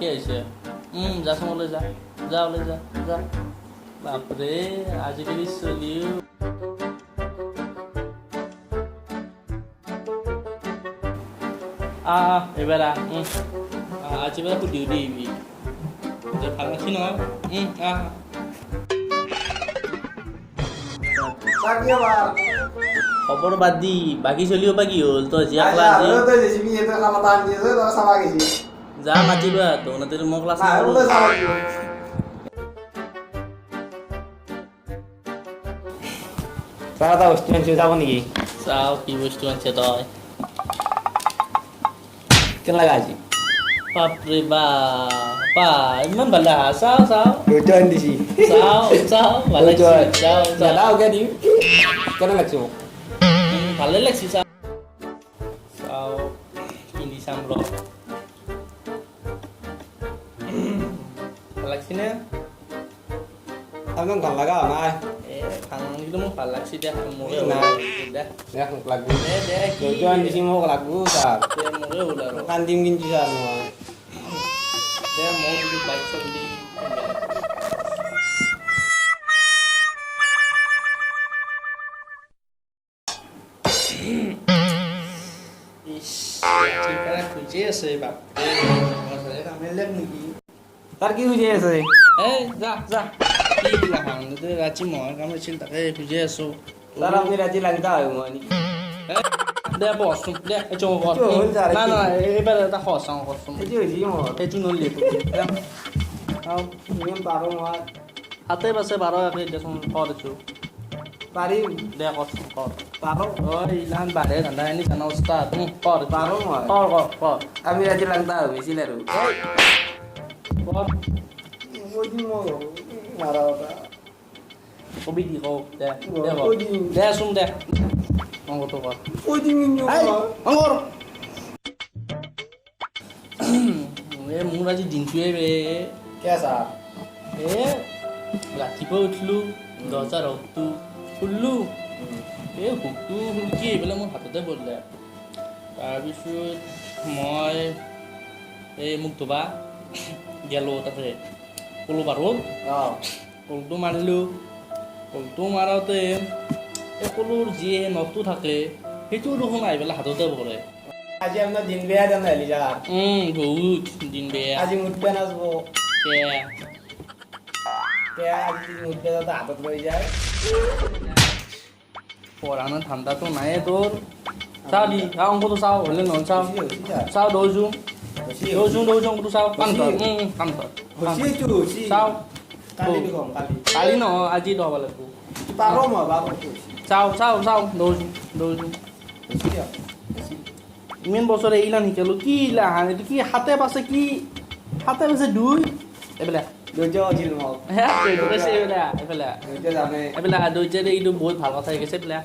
কি আহিছে যাচোন ওলাই যা ওলাই যা বাপৰে আজিকালি চলিও এবাৰ আজি এবাৰ সুধিও দিবি ভাল লাগছি নহয় খবৰ বাদ দি বাকী চলিও বা কি হ'ল তই জীয়া ক্লাছ যা মাতিবা তহঁতে মই ক্লাছ এটা বস্তু আনিছো যাব নেকি চাও কি বস্তু আনছে তই কেনে লাগা আজি বাপৰে বা ইমান ভাল লাগা চাও দুইটা আনি দিছি চাও ভাল লাগছি চাও দাদা ওকে দিম কেনে লাগছে মোক ভালে লাগছি চাও কিনি চাম ৰ ভাল লাগছি নে আপোনাক ভাল লগা নাই ভাল কিন্তু মোক ভাল লাগছি দে মোৰে দে মোক লাগবো দে দুইটা আনি দিছি মোক লাগবো ছাৰ মোৰে হ'ল আৰু কান্দিম কিন্তু ছাৰ মই দে মই যদি বাইক চল দি খুঁজে আছে বাপৰে কামেলাক নেকি তাৰ কি বুজি আছে যা ৰাতি মহৰ কাম হৈছিল তাকে খুঁজে আছো ছাৰ আপুনি ৰাতি লাগতা হয় মই নেকি দে বচোন দে নাই এইবাৰ এটা সঁচাও কৰচোন এইটো হৈছে মোৰ সেইটো নলি ইমান পাৰো মই হাতে পাছে বাৰ একে দেচোন কৰ এইটো পাৰিম দে কৰচোন কৰ পাৰো ইলান বাঢ়ে ধান্দা এনে জানা উস্তাদ কৰ পাৰো মই কৰ আমি ৰাতি লাগতা হৈছিল আৰু কৰ কৈ দিম মই মাৰা কবি দি কওঁ দেচোন দে অংকটো কৰ কৈ দিম কিন্তু অংকৰ মোৰ আজি দিনটোৱে কিয় ছাৰ ৰাতিপুৱা উঠিলোঁ দহটা ৰসটো খুলিলোঁ হুকটো হুলকি এইফালে মোৰ হাততে পৰিলে তাৰপিছত মই মোক ধোবা গেলোঁ তাতে কলো পাৰোঁ কলটো মাৰিলোঁ কলটো মাৰোঁতে কলৰ যি নখটো থাকে সেইটো দেখোন আহি পেলাই হাততে পৰে আজি আপোনাৰ দিন বেয়া দেন আহিলি ছাৰ বহুত দিন বেয়া আজি মুঠ পেন আসব বেয়া আজি মুঠ পেন হাতত লৈ যায় পঢ়ানোর ঠান্ডা তো নাই তোর চাও দি অঙ্কটো চাও হলে নহ'ল চাও দৌজো অঙ্কটো চাও কাম ধৰ চাও কালি নহয় আজি দহব লাগিব চাও দৌজো ইমান বছৰে এইলা শিকালো কি ইলা এইটো কি হাতে পাছে দুই এইবিলাক এইবিলাক এইবিলাক এইটো বহুত ভাল কথা শিকাইছে এইবিলাক